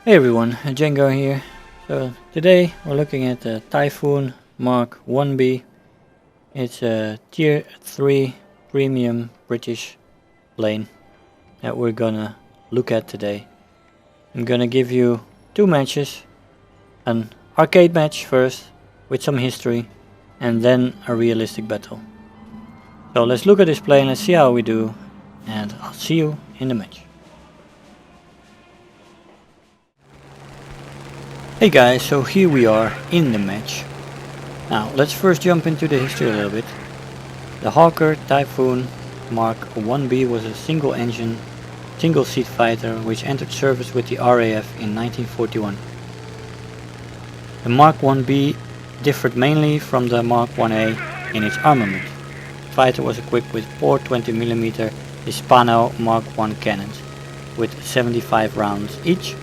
Hey everyone, Django here. So today we're looking at the Typhoon Mk. It's a tier 3 premium British plane that we're gonna look at today. I'm gonna give you two matches, an arcade match first with some history and then a realistic battle. So let's look at this plane, let's see how we do, and I'll see you in the match. Hey guys, so here we are in the match. Now let's first jump into the history a little bit. The Hawker Typhoon Mk. was a single engine, single seat fighter which entered service with the RAF in 1941. The Mk. differed mainly from the Mk.1A in its armament. The fighter was equipped with 4 20mm Hispano Mk.1 cannons with 75 rounds each.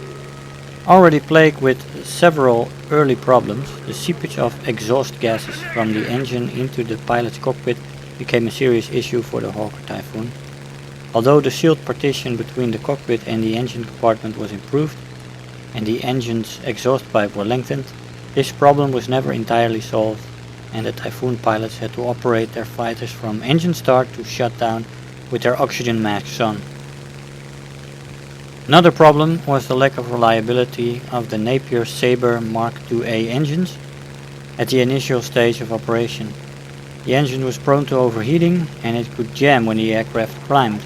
Already plagued with several early problems, the seepage of exhaust gases from the engine into the pilot's cockpit became a serious issue for the Hawker Typhoon. Although the sealed partition between the cockpit and the engine compartment was improved, and the engine's exhaust pipe were lengthened, this problem was never entirely solved, and the Typhoon pilots had to operate their fighters from engine start to shutdown with their oxygen masks on. Another problem was the lack of reliability of the Napier Sabre Mark IIA engines at the initial stage of operation. The engine was prone to overheating and it could jam when the aircraft climbed.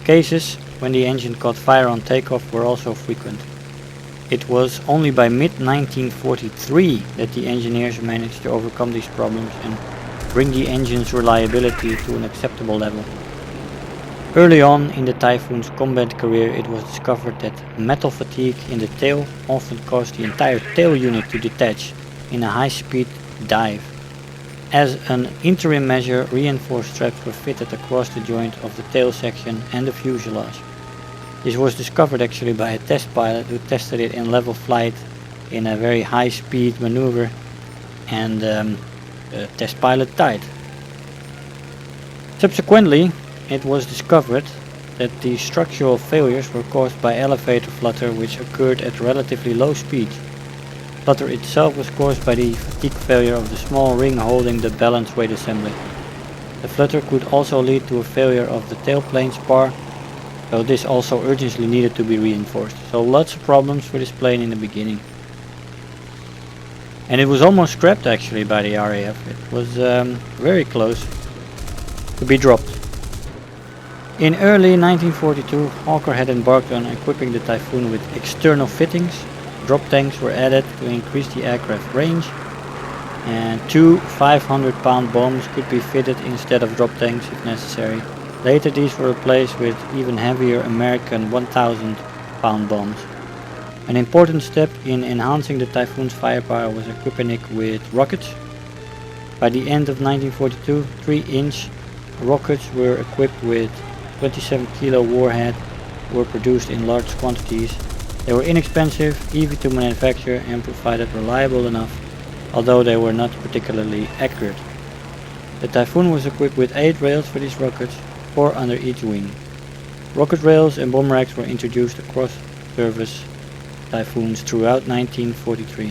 Cases when the engine caught fire on takeoff were also frequent. It was only by mid-1943 that the engineers managed to overcome these problems and bring the engine's reliability to an acceptable level. Early on in the Typhoon's combat career, it was discovered that metal fatigue in the tail often caused the entire tail unit to detach in a high-speed dive. As an interim measure, reinforced straps were fitted across the joint of the tail section and the fuselage. This was discovered actually by a test pilot who tested it in level flight in a very high-speed maneuver, and the test pilot died. Subsequently, it was discovered that the structural failures were caused by elevator flutter which occurred at relatively low speeds. Flutter itself was caused by the fatigue failure of the small ring holding the balance weight assembly. The flutter could also lead to a failure of the tailplane spar, so this also urgently needed to be reinforced. So lots of problems for this plane in the beginning. And it was almost scrapped actually by the RAF. It was very close to be dropped. In early 1942, Hawker had embarked on equipping the Typhoon with external fittings. Drop tanks were added to increase the aircraft range, and 2 500-pound bombs could be fitted instead of drop tanks if necessary. Later these were replaced with even heavier American 1,000-pound bombs. An important step in enhancing the Typhoon's firepower was equipping it with rockets. By the end of 1942, 3-inch rockets were equipped with 27 kilo warhead were produced in large quantities. They were inexpensive, easy to manufacture and provided reliable enough, although they were not particularly accurate. The Typhoon was equipped with 8 rails for these rockets, 4 under each wing. Rocket rails and bomb racks were introduced across service Typhoons throughout 1943.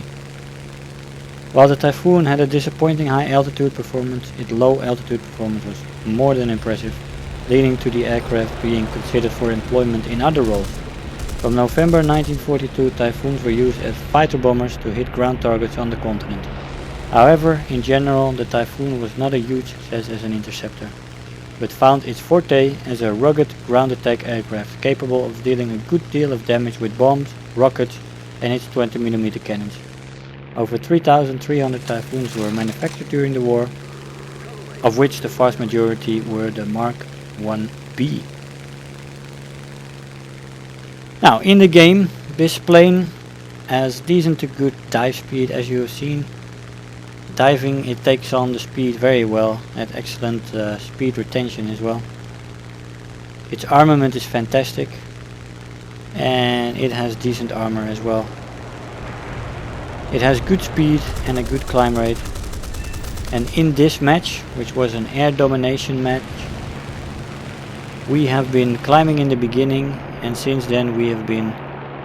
While the Typhoon had a disappointing high altitude performance, its low altitude performance was more than impressive, leading to the aircraft being considered for employment in other roles. From November 1942, Typhoons were used as fighter bombers to hit ground targets on the continent. However, in general, the Typhoon was not a huge success as an interceptor, but found its forte as a rugged ground attack aircraft capable of dealing a good deal of damage with bombs, rockets and its 20mm cannons. Over 3,300 Typhoons were manufactured during the war, of which the vast majority were the Mk.1B. Now in the game, this plane has decent to good dive speed, as you have seen. Diving, it takes on the speed very well, at excellent speed retention as well. Its armament is fantastic, and it has decent armor as well. It has good speed and a good climb rate. And in this match, which was an air domination match, we have been climbing in the beginning, and since then we have been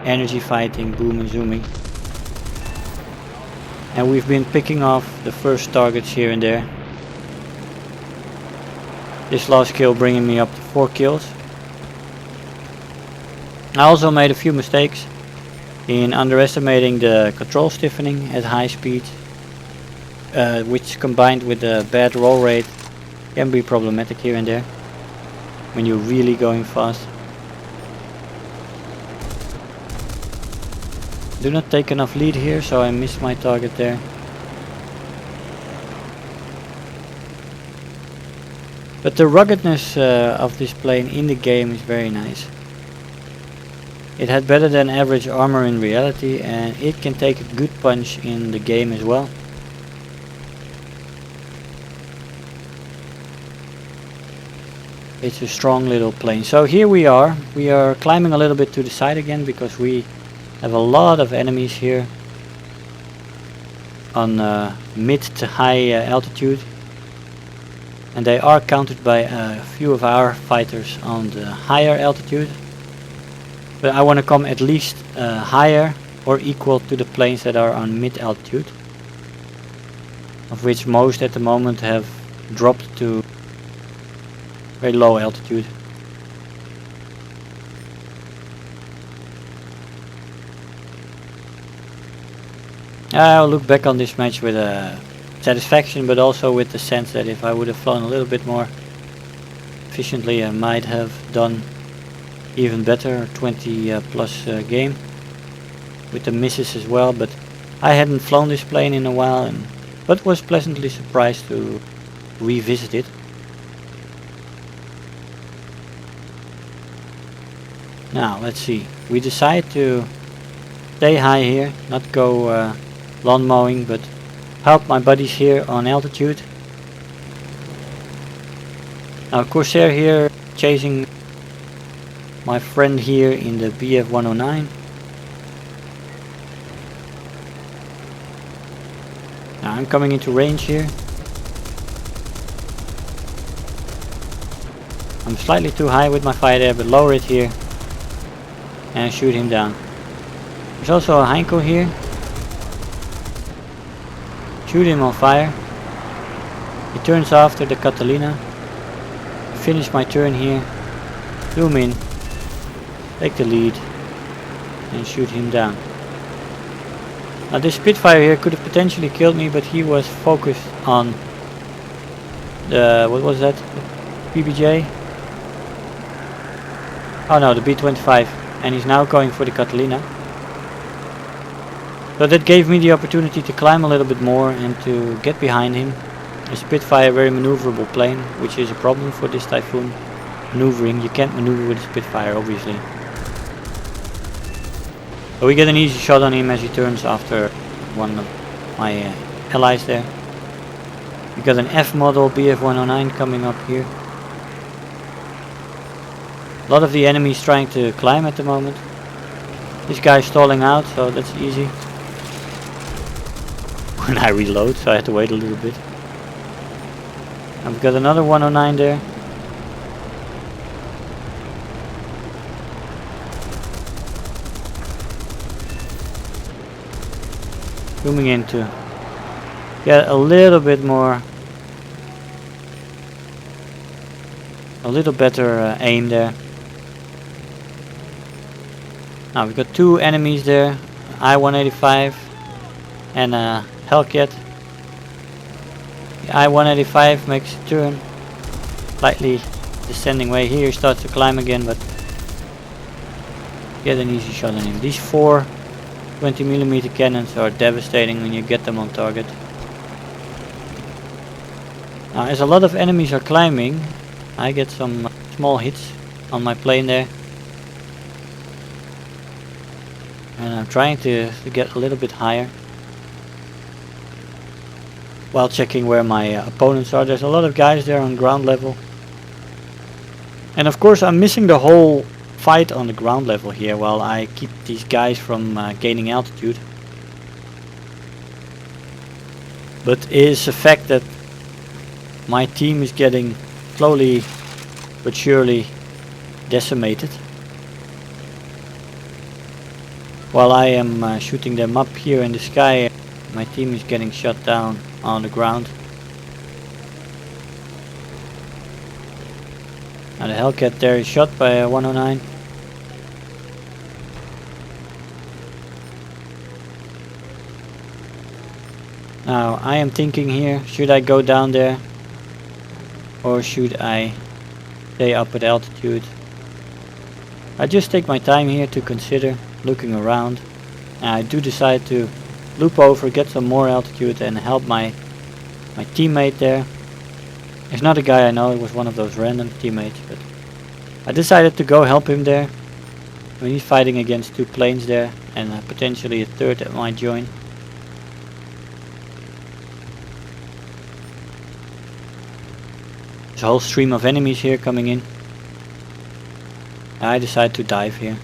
energy fighting, boom and zooming. And we've been picking off the first targets here and there. This last kill bringing me up to 4 kills. I also made a few mistakes in underestimating the control stiffening at high speed, which combined with the bad roll rate can be problematic here and there when you're really going fast. Do not take enough lead here, so I missed my target there. But the ruggedness of this plane in the game is very nice. It had better than average armor in reality, and it can take a good punch in the game as well. It's a strong little plane. So here we are climbing a little bit to the side again because we have a lot of enemies here on mid to high altitude, and they are countered by a few of our fighters on the higher altitude. But I want to come at least higher or equal to the planes that are on mid altitude, of which most at the moment have dropped to very low altitude. I'll look back on this match with satisfaction, but also with the sense that if I would have flown a little bit more efficiently, I might have done even better, 20 plus game with the misses as well. But I hadn't flown this plane in a while, but was pleasantly surprised to revisit it. Now let's see, we decide to stay high here, not go lawn mowing, but help my buddies here on altitude. Now Corsair here chasing my friend here in the BF 109. Now I'm coming into range here. I'm slightly too high with my fire there, but lower it here and shoot him down. There's also a Heinkel here. Shoot him on fire. He turns after the Catalina. Finish my turn here. Zoom in. Take the lead. And shoot him down. Now this Spitfire here could have potentially killed me, but he was focused on the, what was that? PBJ? Oh no, the B-25. And he's now going for the Catalina. So that gave me the opportunity to climb a little bit more and to get behind him. The Spitfire, very maneuverable plane, which is a problem for this Typhoon. Maneuvering, you can't maneuver with a Spitfire obviously. But we get an easy shot on him as he turns after one of my allies there. We got an F model BF 109 coming up here. A lot of the enemies trying to climb at the moment. This guy's stalling out, so that's easy. When I reload, so I had to wait a little bit. I've got another 109 there. Zooming in to get a little bit more, a little better aim there. Now we've got two enemies there, I-185 and a Hellcat. The I-185 makes a turn, slightly descending way here, starts to climb again, but get an easy shot on him. These four 20mm cannons are devastating when you get them on target. Now as a lot of enemies are climbing, I get some small hits on my plane there. And I'm trying to get a little bit higher while checking where my opponents are. There's a lot of guys there on ground level. And of course I'm missing the whole fight on the ground level here while I keep these guys from gaining altitude. But it is a fact that my team is getting slowly but surely decimated. While I am shooting them up here in the sky, my team is getting shot down on the ground. Now the Hellcat there is shot by a 109. Now I am thinking here, should I go down there or should I stay up at altitude? I just take my time here to consider, looking around. And I do decide to loop over, get some more altitude and help my teammate there. It's not a guy I know, it was one of those random teammates, but I decided to go help him there. I mean, he's fighting against two planes there and potentially a third that might join. There's a whole stream of enemies here coming in. I decide to dive here.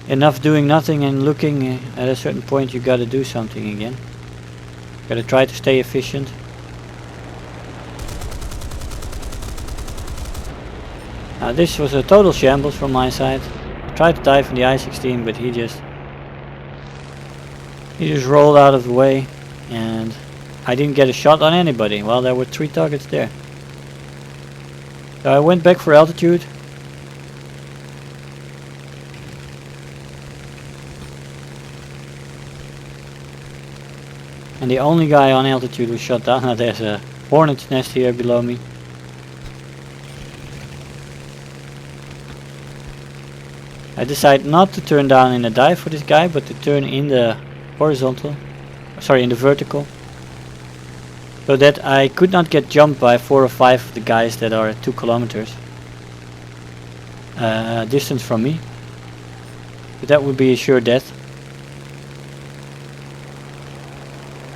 Enough doing nothing and looking. At a certain point you gotta do something again. Gotta try to stay efficient. Now this was a total shambles from my side. I tried to dive in the I-16 but he just rolled out of the way and I didn't get a shot on anybody. Well, there were 3 targets there. So I went back for altitude. And the only guy on altitude was shot down. Now there's a hornet's nest here below me. I decided not to turn down in a dive for this guy, but to turn in the horizontal, sorry, in the vertical, so that I could not get jumped by 4 or 5 of the guys that are at 2 kilometers distance from me. But that would be a sure death.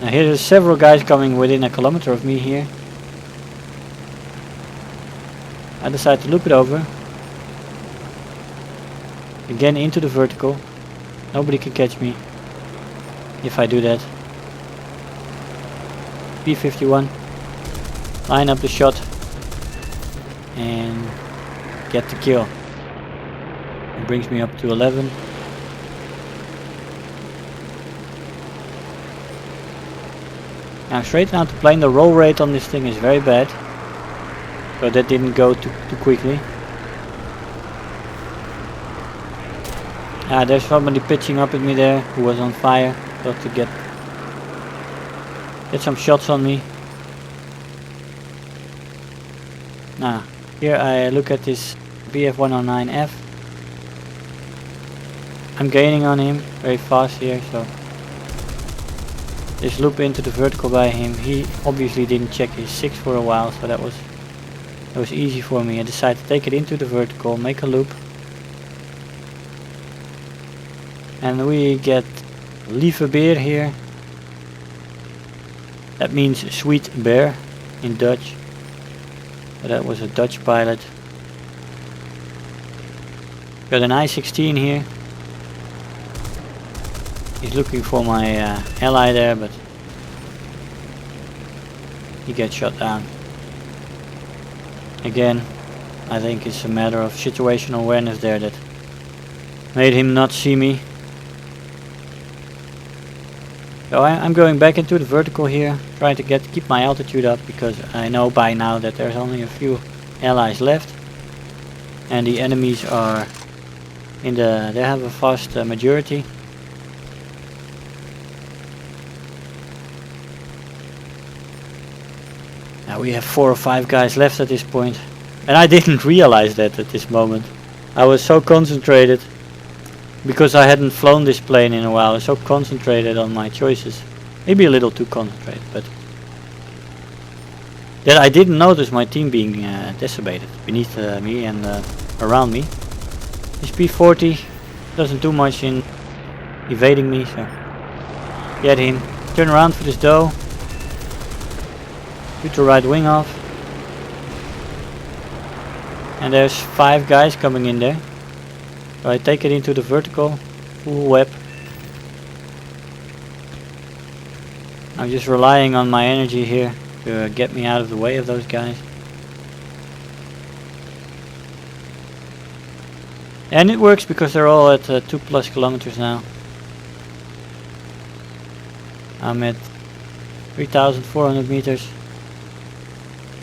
Now here there's several guys coming within a kilometer of me here. I decide to loop it over. Again into the vertical. Nobody can catch me if I do that. P51. Line up the shot and get the kill. It brings me up to 11. Now straighten out the plane. The roll rate on this thing is very bad, so that didn't go too quickly. There's somebody pitching up at me there who was on fire. Got to get some shots on me. Now here I look at this BF-109F. I'm gaining on him very fast here, so just loop into the vertical by him. He obviously didn't check his 6 for a while, so that was easy for me. I decided to take it into the vertical, make a loop. And we get lieve beer here. That means sweet bear in Dutch. So that was a Dutch pilot. Got an I-16 here. He's looking for my ally there, but he gets shot down. Again, I think it's a matter of situational awareness there that made him not see me. So I'm going back into the vertical here, trying to keep my altitude up, because I know by now that there's only a few allies left, and the enemies are they have a vast majority. Now we have 4 or 5 guys left at this point, and I didn't realize that at this moment. I was so concentrated. Because I hadn't flown this plane in a while, I was so concentrated on my choices. Maybe a little too concentrated, but that I didn't notice my team being decimated beneath me and around me. This P40 doesn't do much in evading me, so get him. Turn around for this doe. Shoot the right wing off. And there's 5 guys coming in there. So I take it into the vertical, full web. I'm just relying on my energy here to get me out of the way of those guys. And it works because they're all at 2+ kilometers now. I'm at 3,400 meters.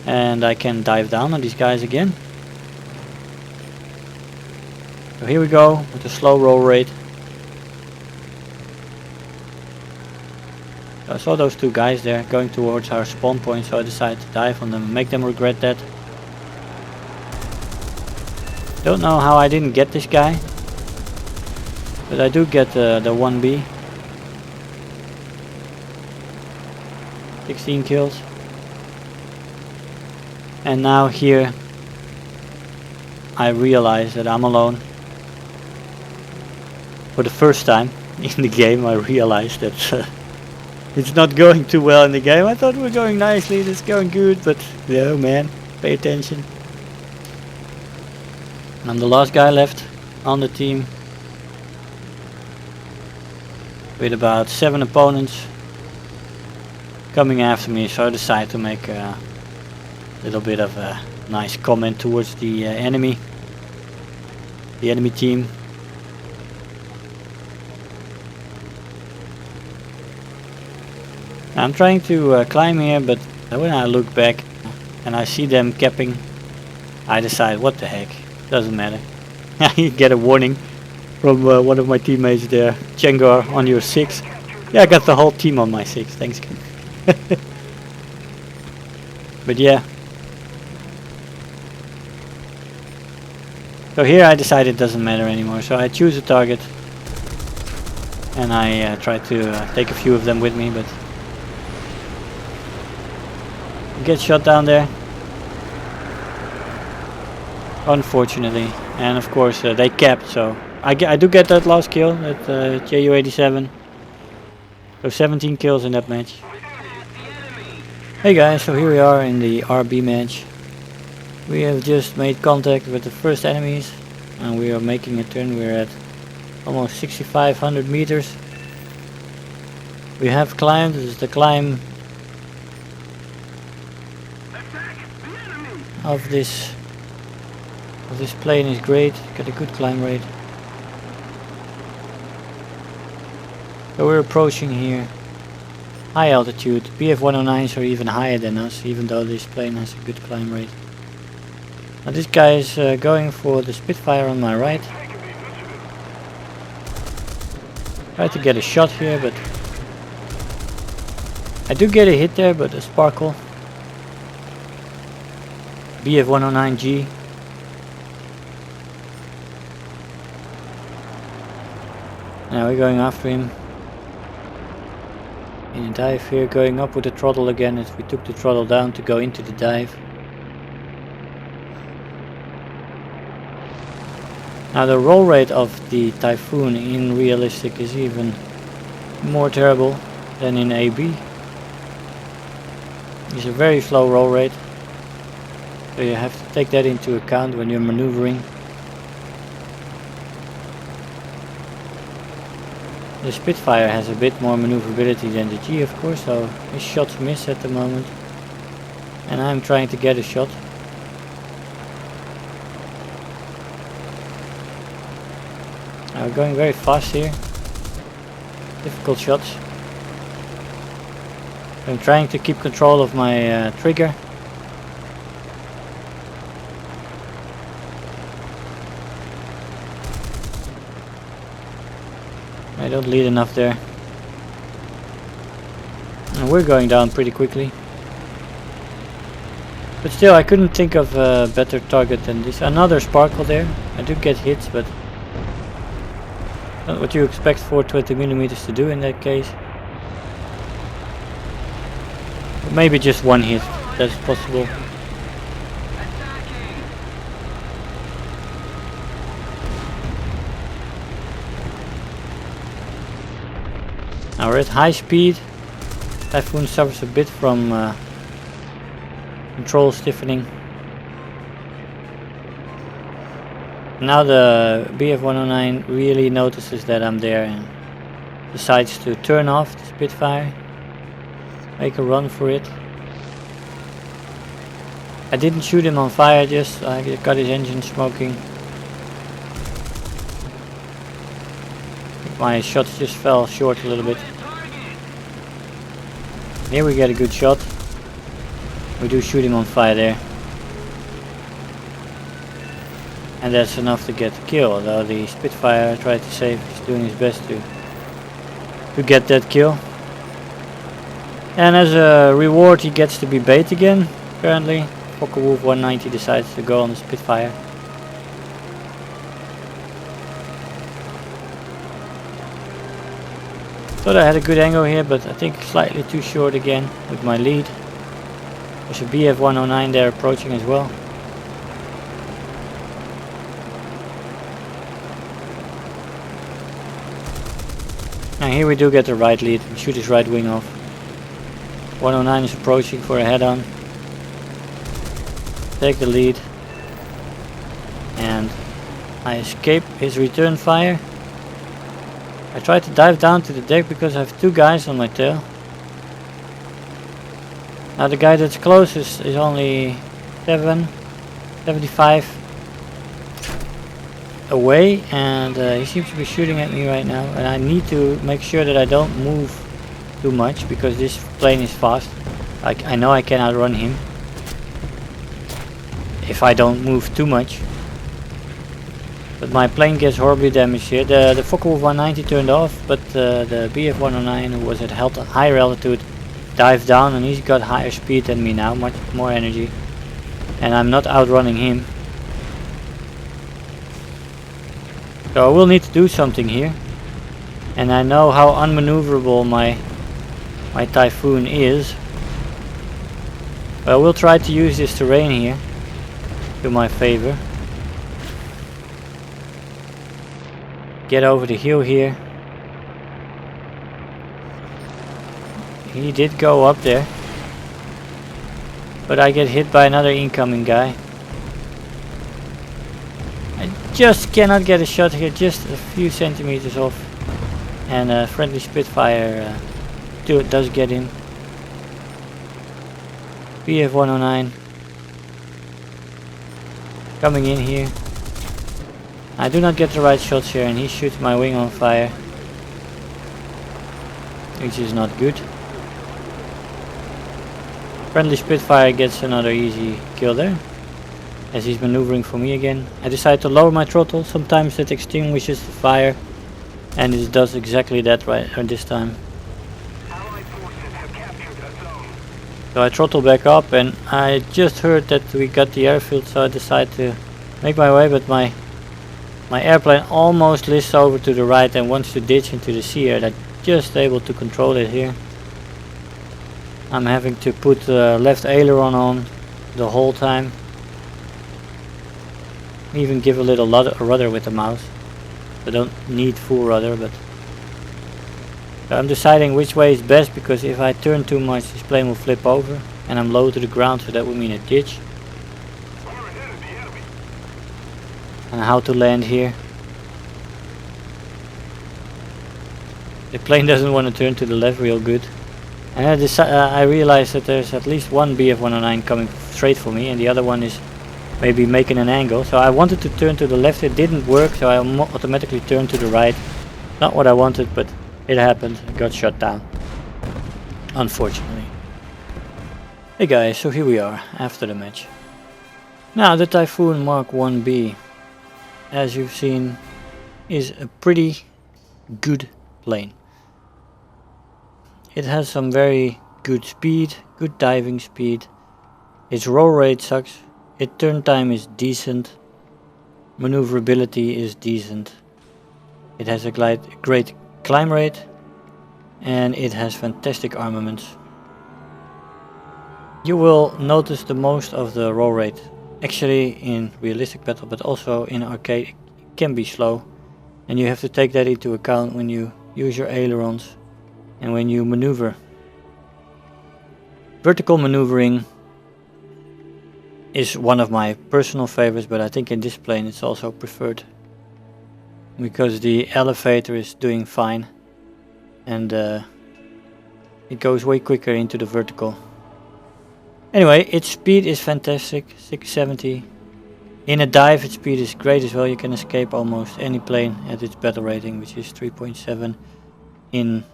And I can dive down on these guys again. So here we go with a slow roll rate. I saw those two guys there going towards our spawn point, so I decided to dive on them and make them regret that. Don't know how I didn't get this guy, but I do get the 1B. 16 kills. And now here I realize that I'm alone. For the first time in the game I realized that it's not going too well in the game. I thought we were going nicely, it's going good, but no man, pay attention. I'm the last guy left on the team with about 7 opponents coming after me, so I decided to make a little bit of a nice comment towards the enemy team. I'm trying to climb here, but when I look back and I see them capping, I decide, what the heck, doesn't matter. I get a warning from one of my teammates there, Chengar, on your 6. Yeah, I got the whole team on my 6, thanks. But yeah. So here I decided it doesn't matter anymore, so I choose a target. And I try to take a few of them with me, but get shot down there, unfortunately. And of course they capped, so I do get that last kill at JU87. So 17 kills in that match. Hey guys, so here we are in the RB match. We have just made contact with the first enemies and we are making a turn. We're at almost 6,500 meters. We have climbed. This is the climb of this plane is great. Got a good climb rate. So we're approaching here high altitude. BF-109s are even higher than us, even though this plane has a good climb rate. Now this guy is going for the Spitfire on my right. Try to get a shot here, but I do get a hit there, but a sparkle. BF-109G. Now we're going after him. In a dive here, going up with the throttle again, as we took the throttle down to go into the dive. Now the roll rate of the Typhoon in realistic is even more terrible than in AB. It's a very slow roll rate. So you have to take that into account when you're maneuvering. The Spitfire has a bit more maneuverability than the G, of course, so his shots miss at the moment. And I'm trying to get a shot. We're going very fast here. Difficult shots. I'm trying to keep control of my trigger. I don't lead enough there. And we're going down pretty quickly. But still, I couldn't think of a better target than this. Another sparkle there. I do get hits, but not what you expect 420mm to do in that case. But maybe just one hit, that's possible. Now we're at high speed. Typhoon suffers a bit from control stiffening. Now the BF-109 really notices that I'm there and decides to turn off the Spitfire, make a run for it. I didn't shoot him on fire, just I got his engine smoking. My shots just fell short a little bit. Here we get a good shot. We do shoot him on fire there. And that's enough to get the kill, although the Spitfire I tried to save is doing his best to get that kill. And as a reward he gets to be bait again, apparently. Focke-Wulf 190 decides to go on the Spitfire. Thought I had a good angle here, but I think slightly too short again with my lead. There's a BF 109 there approaching as well. Now here we do get the right lead. We shoot his right wing off. 109 is approaching for a head-on. Take the lead. And I escape his return fire. I try to dive down to the deck because I have two guys on my tail. Now the guy that's closest is only 75 away, and he seems to be shooting at me right now, and I need to make sure that I don't move too much because this plane is fast. I know I can outrun him if I don't move too much, but my plane gets horribly damaged here. The Focke-Wulf 190 turned off, but the BF 109, who was at higher altitude, dived down, and he's got higher speed than me now, much more energy, and I'm not outrunning him. So I will need to do something here, and I know how unmaneuverable my Typhoon is. But I will try to use this terrain here to my favor. Get over the hill here. He did go up there, but I get hit by another incoming guy. I just cannot get a shot here, just a few centimeters off, and a friendly Spitfire does get him. BF 109 coming in here. I do not get the right shots here, and he shoots my wing on fire, which is not good. Friendly Spitfire gets another easy kill there, as he's maneuvering for me again. I decide to lower my throttle. Sometimes that extinguishes the fire, and it does exactly that right this time. So I throttle back up, and I just heard that we got the airfield, so I decide to make my way, but my airplane almost lists over to the right and wants to ditch into the sea, and I'm just able to control it here. I'm having to put the left aileron on the whole time. Even give a little rudder with the mouse. I don't need full rudder, but I'm deciding which way is best, because if I turn too much this plane will flip over, and I'm low to the ground, so that would mean a ditch. And how to land here. The plane doesn't want to turn to the left real good. And I realized that there's at least one BF 109 coming straight for me, and the other one is maybe making an angle. So I wanted to turn to the left, it didn't work, so I automatically turned to the right. Not what I wanted, but it happened. I got shot down, unfortunately. Hey guys, so here we are after the match. Now the Typhoon Mark 1B, as you've seen, is a pretty good plane. It has some very good speed, good diving speed. Its roll rate sucks. Its turn time is decent. Maneuverability is decent. It has a great climb rate, and it has fantastic armaments. You will notice the most of the roll rate actually in realistic battle, but also in arcade it can be slow, and you have to take that into account when you use your ailerons and when you maneuver. Vertical maneuvering is one of my personal favorites, but I think in this plane it's also preferred, because the elevator is doing fine, and it goes way quicker into the vertical. Anyway, its speed is fantastic, 670. In a dive, its speed is great as well. You can escape almost any plane at its battle rating, which is 3.7 in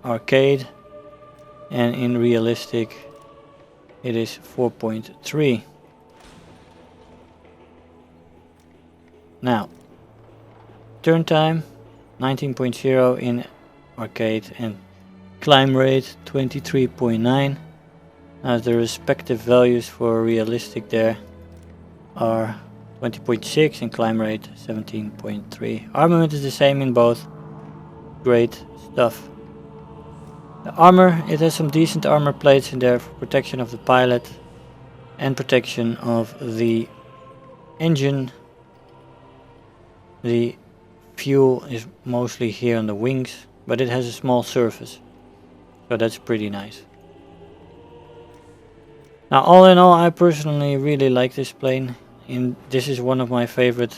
arcade, and in realistic it is 4.3. Now, turn time 19.0 in arcade and climb rate 23.9. Now the respective values for realistic there are 20.6 and climb rate 17.3. Armament is the same in both. Great stuff. The armor, it has some decent armor plates in there for protection of the pilot and protection of the engine. The fuel is mostly here on the wings, but it has a small surface, so that's pretty nice. Now all in all, I personally really like this plane. This is one of my favorite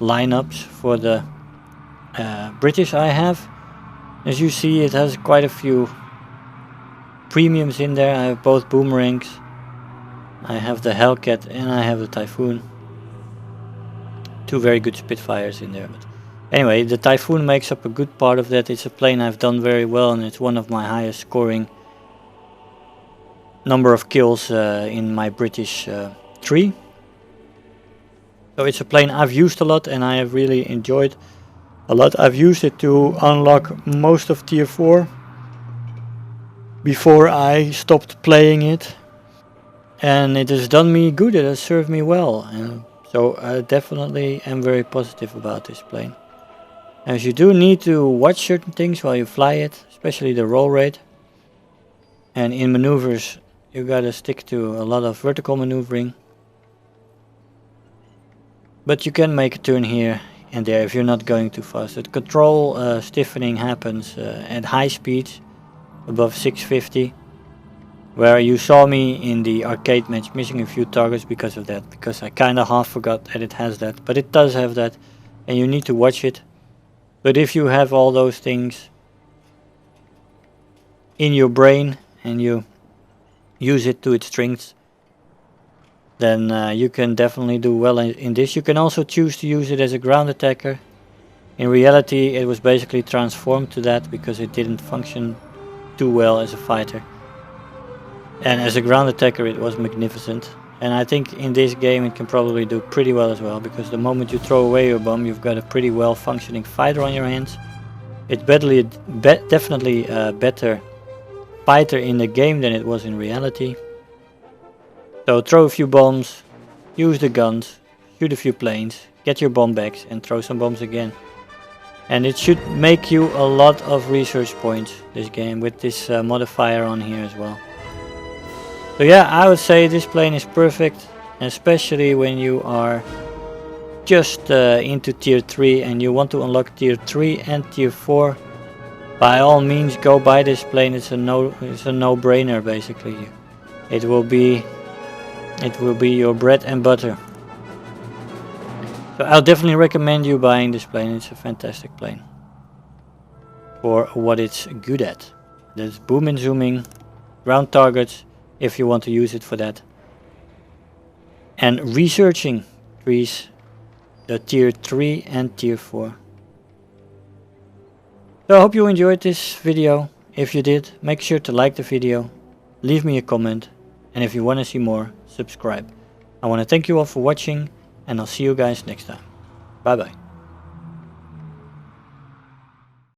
lineups for the British I have. As you see, it has quite a few premiums in there. I have both boomerangs, I have the Hellcat, and I have the Typhoon. Two very good Spitfires in there. But anyway, the Typhoon makes up a good part of that. It's a plane I've done very well, and it's one of my highest scoring number of kills in my British tree. So it's a plane I've used a lot and I have really enjoyed a lot. I've used it to unlock most of tier 4 before I stopped playing it, and it has done me good. It has served me well, and so I definitely am very positive about this plane. As you do need to watch certain things while you fly it, especially the roll rate, and in maneuvers you gotta stick to a lot of vertical maneuvering. But you can make a turn here and there if you're not going too fast. The control stiffening happens at high speeds, above 650, where you saw me in the arcade match missing a few targets because of that, because I kinda half forgot that it has that, but it does have that, and you need to watch it. But if you have all those things in your brain and you use it to its strengths, then you can definitely do well in this. You can also choose to use it as a ground attacker. In reality, it was basically transformed to that because it didn't function too well as a fighter. And as a ground attacker it was magnificent. And I think in this game it can probably do pretty well as well, because the moment you throw away your bomb, you've got a pretty well functioning fighter on your hands. It's definitely a better fighter in the game than it was in reality. So throw a few bombs, use the guns, shoot a few planes, get your bomb bags and throw some bombs again. And it should make you a lot of research points, this game, with this modifier on here as well. So yeah, I would say this plane is perfect, especially when you are just into tier 3 and you want to unlock tier 3 and tier 4. By all means go buy this plane. It's a no-brainer basically. It will be your bread and butter. So I'll definitely recommend you buying this plane. It's a fantastic plane for what it's good at. That's boom and zooming, ground targets if you want to use it for that, and researching trees, the tier 3 and tier 4. So I hope you enjoyed this video. If you did, make sure to like the video, leave me a comment, and if you want to see more, subscribe. I want to thank you all for watching, and I'll see you guys next time. Bye bye.